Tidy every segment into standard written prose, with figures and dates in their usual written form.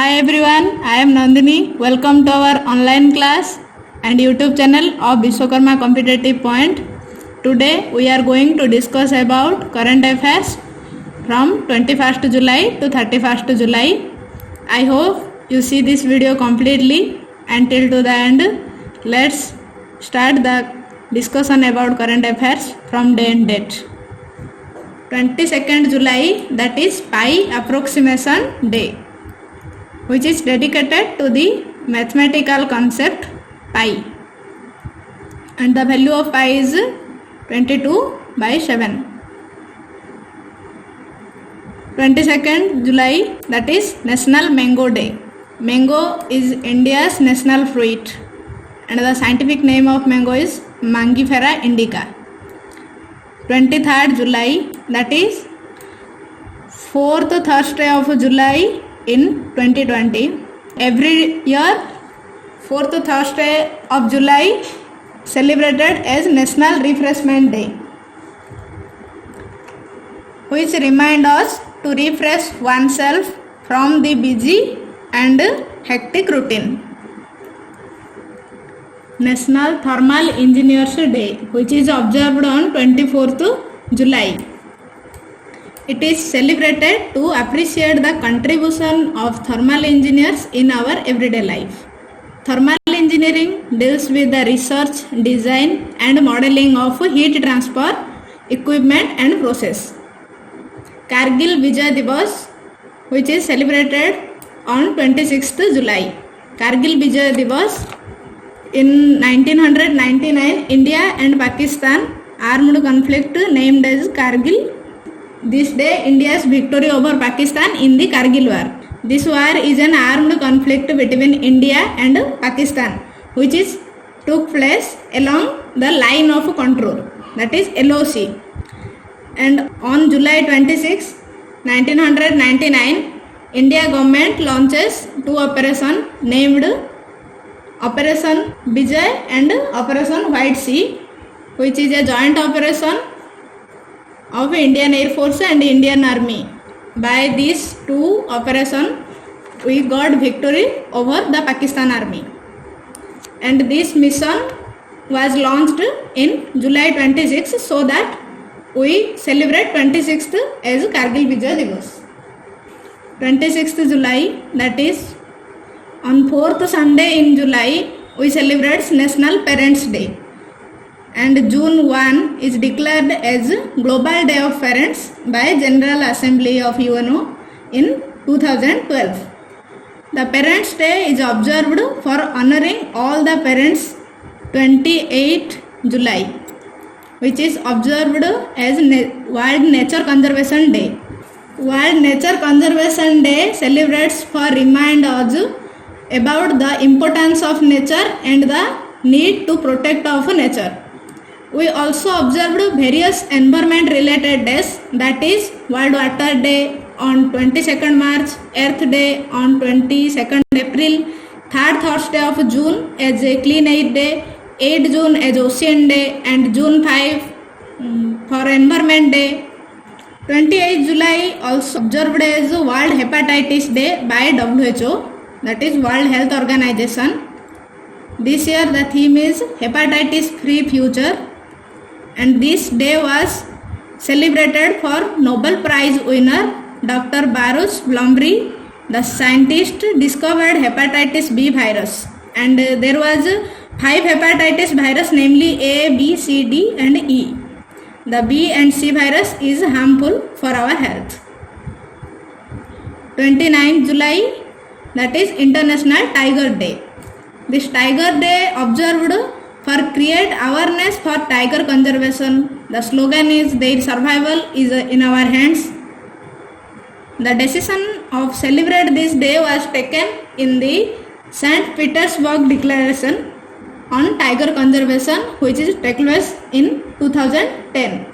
Hi everyone, I am Nandini. Welcome to our online class and YouTube channel of Vishwakarma Competitive Point. Today we are going to discuss about current affairs from 21st July to 31st July. I hope you see this video completely until to the end. Let's start the discussion about current affairs from day and date. 22nd July, that is pi approximation day, which is dedicated to the mathematical concept pi, and the value of pi is 22/7. 22nd July, that is National Mango Day. Mango is India's national fruit and the scientific name of mango is Mangifera indica. 23rd July, that is 4th Thursday of July in 2020. Every year 4th Thursday of July celebrated as National Refreshment Day, which remind us to refresh oneself from the busy and hectic routine. National Thermal Engineers Day, which is observed on 24th July. It is celebrated to appreciate the contribution of thermal engineers in our everyday life. Thermal engineering deals with the research, design and modeling of heat transfer equipment and process. Kargil Vijay Divas, which is celebrated on 26th July. Kargil Vijay Divas, in 1999, India and Pakistan armed conflict named as Kargil. This day, India's victory over Pakistan in the Kargil war. This war is an armed conflict between India and Pakistan, which took place along the line of control, that is LOC. And on July 26, 1999, India government launches two operations named Operation Vijay and Operation White Sea, which is a joint operation of Indian Air Force and Indian Army. By these two operations, we got victory over the Pakistan Army. And this mission was launched in July 26 so that we celebrate 26th as Kargil Vijay Divas. 26th July, that is on 4th Sunday in July, we celebrate National Parents Day. And June 1 is declared as Global Day of Parents by General Assembly of UNO in 2012. The Parents Day is observed for honoring all the parents 28 July, which is observed as World Nature Conservation Day. World Nature Conservation Day celebrates for remind us about the importance of nature and the need to protect of nature. We also observed various environment related days, that is World Water Day on 22nd March, Earth Day on 22nd April, 3rd Thursday of June as a Clean Air Day, 8 June as Ocean Day and June 5 for Environment Day. 28 July also observed as World Hepatitis Day by WHO, that is World Health Organization. This year the theme is Hepatitis Free Future, and this day was celebrated for Nobel Prize winner Dr. Baruch Blomberg. The scientist discovered hepatitis B virus, and there was 5 hepatitis virus, namely A, B, C, D and E. The B and C virus is harmful for our health. 29th July, that is International Tiger Day. This Tiger Day observed for create awareness for tiger conservation. The slogan is their survival is in our hands. The decision of celebrate this day was taken in the St. Petersburg Declaration on Tiger Conservation, which is took place in 2010.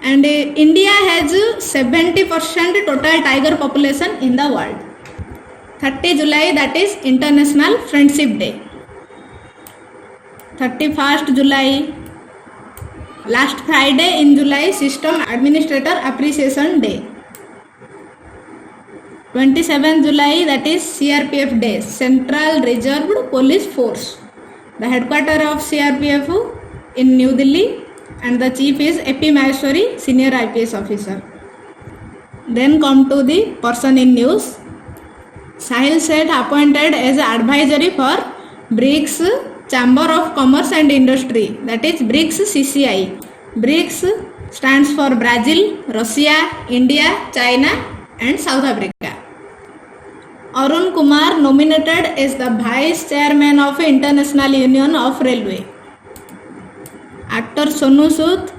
And India has 70% total tiger population in the world. 30 July, that is International Friendship Day. 31st July, last Friday in July, System Administrator Appreciation Day. 27 July, that is CRPF Day, Central Reserved Police Force. The headquarters of CRPF in New Delhi, and the chief is A.P. Maheshwari, senior IPS officer. Then come to the person in news. Sahil Seth appointed as advisory for BRICS Chamber of Commerce and Industry, that is BRICS CCI. BRICS stands for Brazil, Russia, India, China and South Africa. Arun Kumar nominated as the Vice Chairman of International Union of Railway. Actor Sonu Sood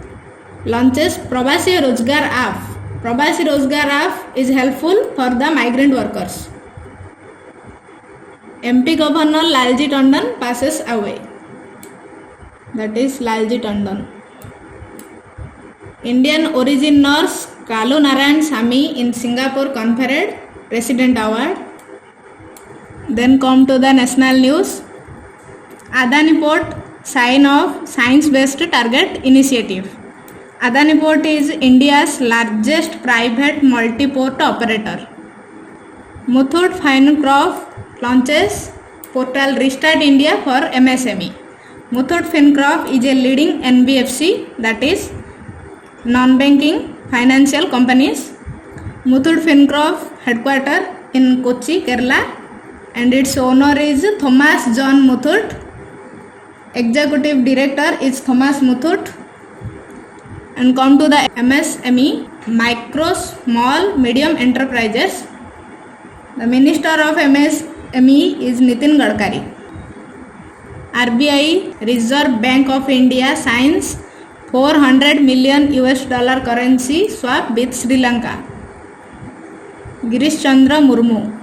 launches Pravasi Rozgar app. Pravasi Rozgar app is helpful for the migrant workers. MP Governor Lalji Tandon passes away. That is Lalji Tandon. Indian origin nurse Kalu Narayan Sami in Singapore conferred President Award. Then come to the national news. Adani Port sign of science-based target initiative. Adani Port is India's largest private multi-port operator. Muthoot Fincorp launches portal Restart India for MSME. Muthoot Fincorp is a leading NBFC, that is non-banking financial companies. Muthoot Fincorp headquarters in Kochi, Kerala, and its owner is Thomas John Muthoot. Executive director is Thomas Muthoot. And come to the MSME, micro, small, medium enterprises. The Minister of MSME is Nitin Gadkari. RBI, Reserve Bank of India, signs $400 million currency swap with Sri Lanka. Girish Chandra Murmu,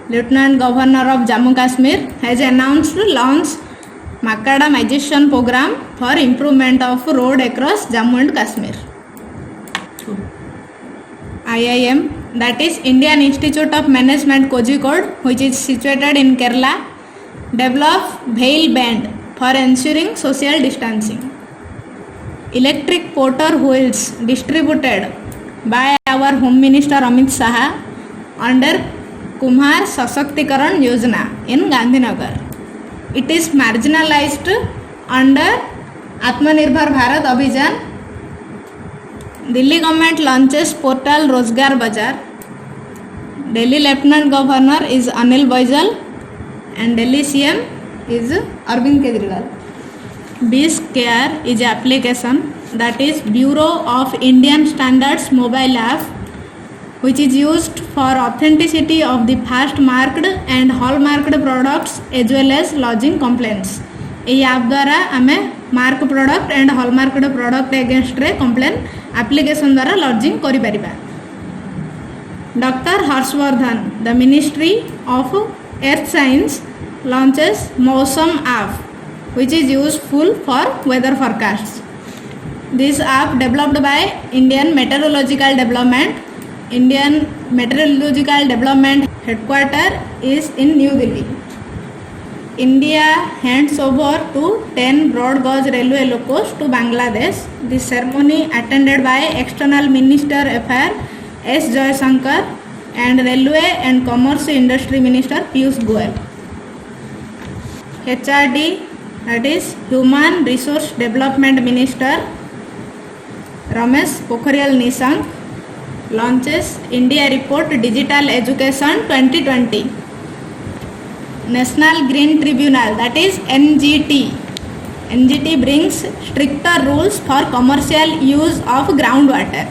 Lieutenant Governor of Jammu Kashmir, has announced launch macadamization program for improvement of road across Jammu and Kashmir. IIM, that is Indian Institute of Management Kozhikode, which is situated in Kerala, develop veil band for ensuring social distancing. Electric porter wheels distributed by our Home Minister Amit Shah under Kumar Sashakti-karan Yojana in Gandhinagar. It is marginalized under Atmanirbhar Bharat Abhijan. Delhi government launches portal Rozgar Bazaar. Delhi Lieutenant Governor is Anil Baijal and Delhi CM is Arvind Kejriwal. BizCare is an application, that is Bureau of Indian Standards mobile app, which is used for authenticity of the fast marked and hallmarked products as well as lodging complaints. यही app द्वारा आमे mark product and hallmarked product against रे complain application द्वारा lodging करि परिबा. Doctor Harshvardhan, the ministry of earth science launches Mausam app which is useful for weather forecasts. This app developed by Indian Meteorological Development. Indian Meteorological Development headquarters is in New Delhi. India hands over to 10 broad gauge railway locos to Bangladesh. This ceremony attended by External Minister Affairs S. Jaishankar and Railway and Commerce Industry Minister Piyush Goyal. HRD, that is Human Resource Development Minister Ramesh Pokhriyal Nishank, launches India Report Digital Education 2020. National Green Tribunal, that is NGT. NGT brings stricter rules for commercial use of groundwater.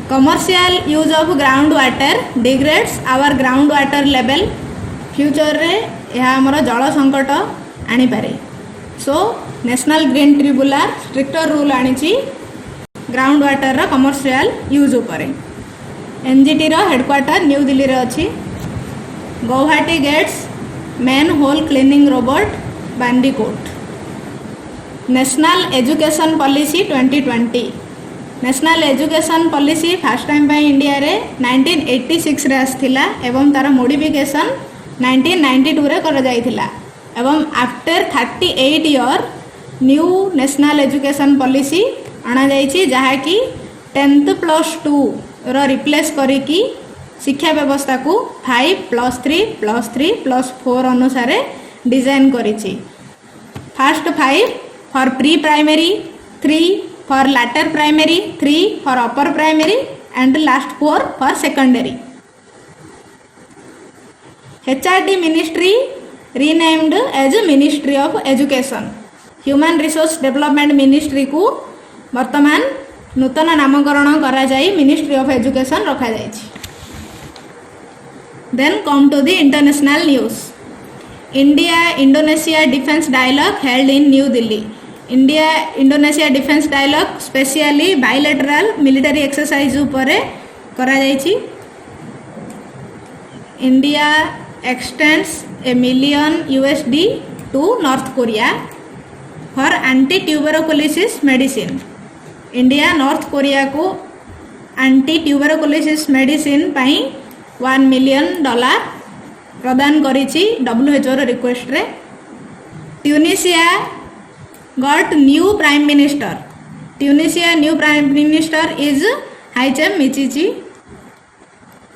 Commercial use of groundwater degrades our groundwater level. Future रे यह आमर जल संकट आनी पारे. So national green tribunal stricter rule आनी ground water रा commercial use उपरे. एनजीटी रा हेडक्वार्टर न्यू दिल्ली रे अछि. Guwahati gets manhole cleaning robot Bandicoot. National education policy 2020. National education policy first time by India रे 1986 रे आस्थिला एवं तार मॉडिफिकेशन 1992 रे कर जाइथिला एवं after 38 year new national education policy आना जाइछि जहा कि 10th + 2 रो रिप्लेस करी कि शिक्षा व्यवस्था को 5+3+3+4 अनुसार डिजाइन करिछि। First 5 for pre primary, 3 for later primary, 3 for upper primary and last 4 for secondary. HRD ministry renamed as ministry of education. Human resource development ministry को वर्तमान नूतन नामकरण करा जाई मिनिस्ट्री ऑफ एजुकेशन रखा जाइछि। Then come to the international news. India Indonesia defence dialogue held in new Delhi. India Indonesia defence dialogue specially bilateral military exercise उपरे करा जाइछि। India extends $1 million to north Korea for anti tuberculosis medicine. India north Korea को anti tuberculosis medicine पाई $1 million प्रदान करिछि WHO रो request रे। Tunisia got new prime minister. Tunisia new prime minister is Hichem Mechichi.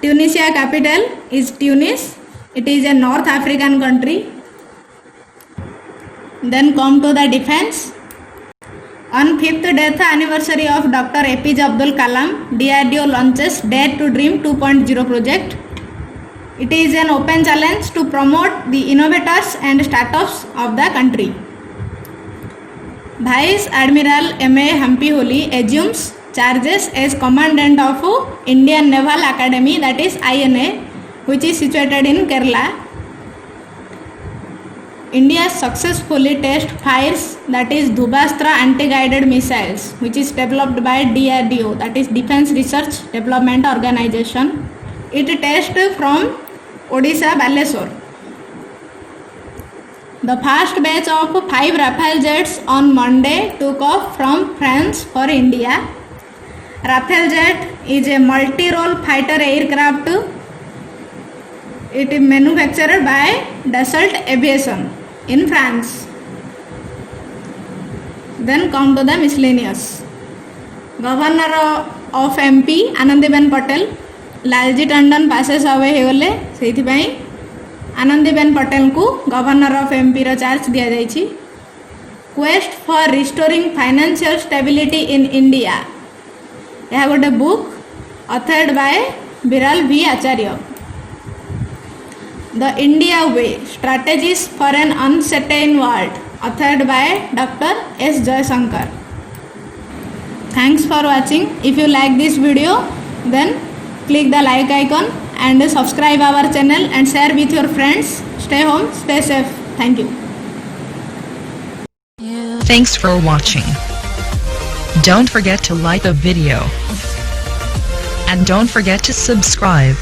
Tunisia capital is Tunis. It is a North African country. Then come to the defense. On 5th death anniversary of Dr. APJ Abdul Kalam, DRDO launches Dare to Dream 2.0 project. It is an open challenge to promote the innovators and startups of the country. Vice Admiral M.A. Hampi Holi assumes charges as Commandant of Indian Naval Academy, that is INA, which is situated in Kerala. India successfully test fires, that is Dhubastra anti-guided missiles, which is developed by DRDO, that is Defence Research Development Organization. It test from Odisha Baleswar. The first batch of 5 Rafale jets on Monday took off from France for India. Rafale jet is a multi-role fighter aircraft. It is manufactured by Dassault Aviation in France. Then come to the miscellaneous. Governor of MP Anandiben Patel, Lalji Tandon passes away हेगले, सेठी पाई आनंदीबेन पटेल को governor of MP रो charge दिया जाइछि। Quest for restoring financial stability in India, यह गोटे book authored by Viral V Acharya. The India Way, Strategies for an Uncertain World, authored by Dr. S. Jayasankar. Thanks for watching. If you like this video, then click the like icon and subscribe our channel and share with your friends. Stay home, stay safe. Thank you. Thanks for watching. Don't forget to like the video. And don't forget to subscribe.